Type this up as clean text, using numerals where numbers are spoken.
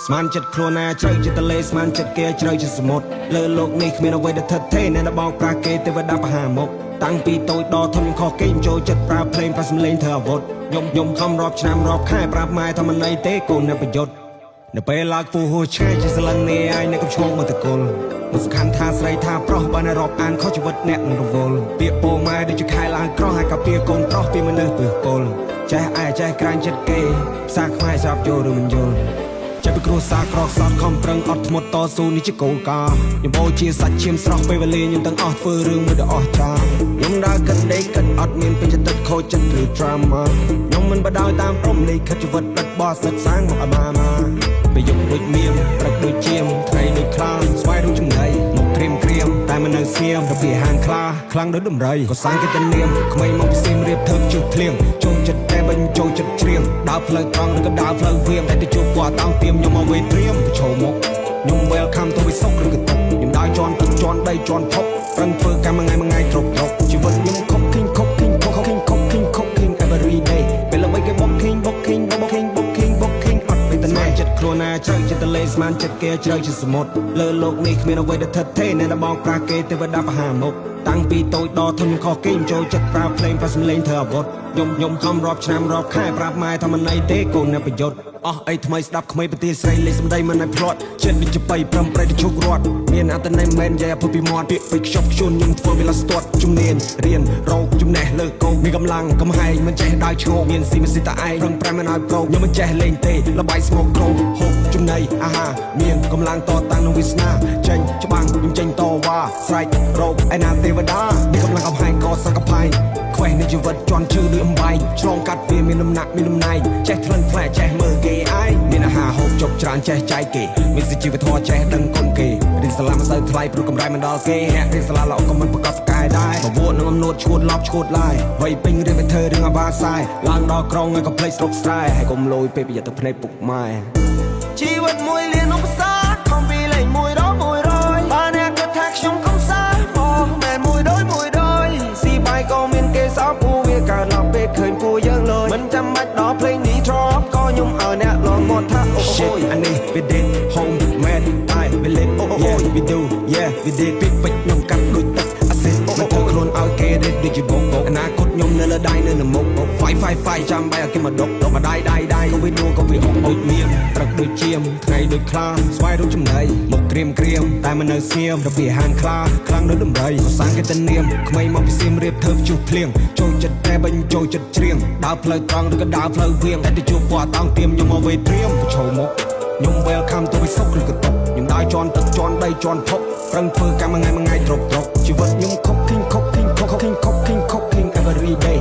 ស្មានចិត្តខ្លួនណាជ្រៅចិត្តទលេស្មានចិត្តគេជ្រៅចិត្តសមុទ្រលើលោកនេះគ្មានអ្វីដែលថិតថេរអ្នកបោកប្រាស់គេទេវតាបហាមុខតាំងពីតូចដល់ធំខ្ញុំខុសគេចូលចិត្តប្រើភ្លេងប្រើសំឡេងធ្វើអាវុធខ្ញុំខំរាប់ឆ្នាំរាប់ខែប្រាប់ម៉ែថាមិនអីទេកូនអ្នកប្រយុទ្ធនៅពេលឡើងពូហួឆ្ងាយជាស្លឹងនេះឯងអ្នកកំឈោងមកតកុលមិនសំខាន់ថាស្រីថាប្រុសបើនៅរាប់អានខុសជីវិតអ្នកនឹងរវល់ពាក្យពោម៉ែដូចជាខែឡើងក្រោះហើយក៏ពាក្យកូនប្រុសពីមនុស្សពឹសពលចេះឯចេះក្រាញ់ចិត្តគេផ្សារខ្មែរស្រាប់យល់ឬមិនយល់ចេះពីគ្រួសារក្រក់សត់ខំប្រឹងអត់ធ្មត់តស៊ូនេះជាគោលការណ៍ខ្ញុំបោជាសាច់ឈាមស្រស់ពេលវេលាខ្ញុំទាំងអស់ធ្វើរឿងមួយដ៏អស្ចារ្យខ្ញុំដើរគិតដេកគិតអត់មានពេញចិត្តខូចចិត្តឬ drama ខ្ញុំមិនបដ ாய் តាមព្រំលិខិតជីវិតដិតបោះសិតសាងមកឲ្យមកពេលយប់ដូចមៀមព្រឹកដូចជាមថ្ងៃដូចខ្លាស្វ័យដូចចំណៃមកក្រៀមតែមិននៅស្ងៀមទៅពីហាងខ្លាខ្លាំងដូចដំរីក៏សាំងគេទៅនាមក្មេងមកពីសៀមរាបធ្វើជើងធ្លៀងចូលចិត្តតែបិញចូលចិត្តច្រៀងដើរផ្លូវត្រង់ឬក៏ដើរផ្លូវវាមតែទៅជួបគាត់តោងទៀមខ្ញុំមកវេត្រៀមទៅឈោមុខខ្ញុំ welcome ទៅវិសុខឬក៏តុកខ្ញុំដើរជន់ទឹកជន់ដីជន់ភពប្រឹងធ្វើកម្មមួយថ្ងៃទ្រប់ជីវិតខ្ញុំខុក king every day ពេលល្បីគេបុក king អត់ពេលតែចិត្តខ្លួនណាជ្រៅចិត្តទលេស្មានចិត្តគេជ្រៅជាសមុទ្រលើលោកនេះគ្មានអ្វីដែលថិតថេរអ្នកបោកប្រាស់គេទេវតាបហាមុខតាំងពីតូចដល់ធំខ្ញុំខុសគេចូលចិត្តប្រើភ្លេងប្រើសំឡេងធ្វើអាវុធខ្ញុំខំរាប់ឆ្នាំរាប់ខែប្រាប់ម៉ែថាមិនអីទេកូនអ្នកប្រយុទ្ធអស់អីថ្មីស្ដាប់ក្មេងប្រទាលស្រីលេខសម្ដីមិនឲ្យភ្លាត់ចិត្តដូចជាបៃប្រំប្រៃទៅជុករត់មានអត្តន័យមិនយ៉ាពុពីមាត់ពាក្យពេចខ្ជប់ខ្ជួនខ្ញុំធ្វើវាឡាស្ទាត់ជំនាញរៀនរោគចំណេះលើកោមានកម្លាំងកំហែងមិនចេះដើរឈោកមានស៊ីមិនស៊ីតាឯងរឹងប្រែមិនឲ្យប្រោកខ្ញុំមិនចេះលេងទេលបាយស្មោកក្រោកហូបចំណីអាហារមានកម្លាំងតតាំងនឹងវាសនាចេញច្បាំងខ្ញុំចេញតវ៉ាស្រែករោគឯណាទេវតាមានកម្លាំងកំហែងក៏សកផាយខ្វេះនៃជីវិតជន់ឈឺដូចអំបែងឆ្លងកាត់វាមានដំណាក់មានដំណៃចេះថ្លឹងថ្លែចេះមើលគេឯងមានអាហារហូបចុកច្រើនចេះចែកគេមានសុជីវធម៌ចេះដឹងគុណគេរៀនសាលាមិនសូវថ្លៃព្រោះកម្រៃមិនដល់គេហាក់រៀនសាលាល្អក៏មិនប្រកបកាយដែរបវរនឹងអំនួតឈួតឡប់ឈួតឡាយវ័យពេញរៀនទៅធ្វើរឿងអាវ៉ាសាយឡើងដល់ក្រុងហើយក៏ភ្លេចស្រុកស្រែហើយកុំលយពេលប្រយ័ត្នទៅភ្នែកពុកម៉ែជីវិតមួយលានឧបសគ្គខំពីលេខ100បើអ្នកគិតថាខ្ញុំកំសាមកមែន100ស៊ីបាយក៏មានគេសោកពូវាកើតឡប់ពេលឃើញពូយើងលើមិនចាំបាច់ដល់ភ្លេងនេះទ្របក៏ខ្ញុំឲ្យអ្នកលងមកថាអូយអានេះ we did home made I we let yeah we do yeah we did ពីពេចខ្ញុំកាត់ដូចទឹកអាសិតមិនធ្វើខ្លួនឲ្យគេដូចជាបោកអនាគតខ្ញុំនៅលើដៃនៅមុខ fight ចាំបាយឲ្យគេមកដុកមកដៃក៏វាដួលក៏វាអុកដូចមានព្រឹកដូចជាមថ្ងៃដូចខ្លាស្វាយដូចចំណៃមកក្រៀមតែមិននៅស្ងៀមទៅពីហាងខ្លាខ្លាំងដូចដំរីក៏សាំងគេទៅនាមក្មេងមកពីសៀមរាបធ្វើជុះភ្លៀងចូលចិត្តតែបិញចូលចិត្តច្រៀងដើរផ្លូវត្រង់ឬក៏ដើរផ្លូវវាងតែទៅជួបគាត់តោងទៀមខ្ញុំមកវេត្រៀមទៅឈោមុខខ្ញុំ welcome ទៅវិសុខឬក៏តុកខ្ញុំដើរជន់ទឹកជន់ដីជន់ភពប្រឹងធ្វើកម្មមួយថ្ងៃទ្រប់ជីវិតខ្ញុំខុក king every day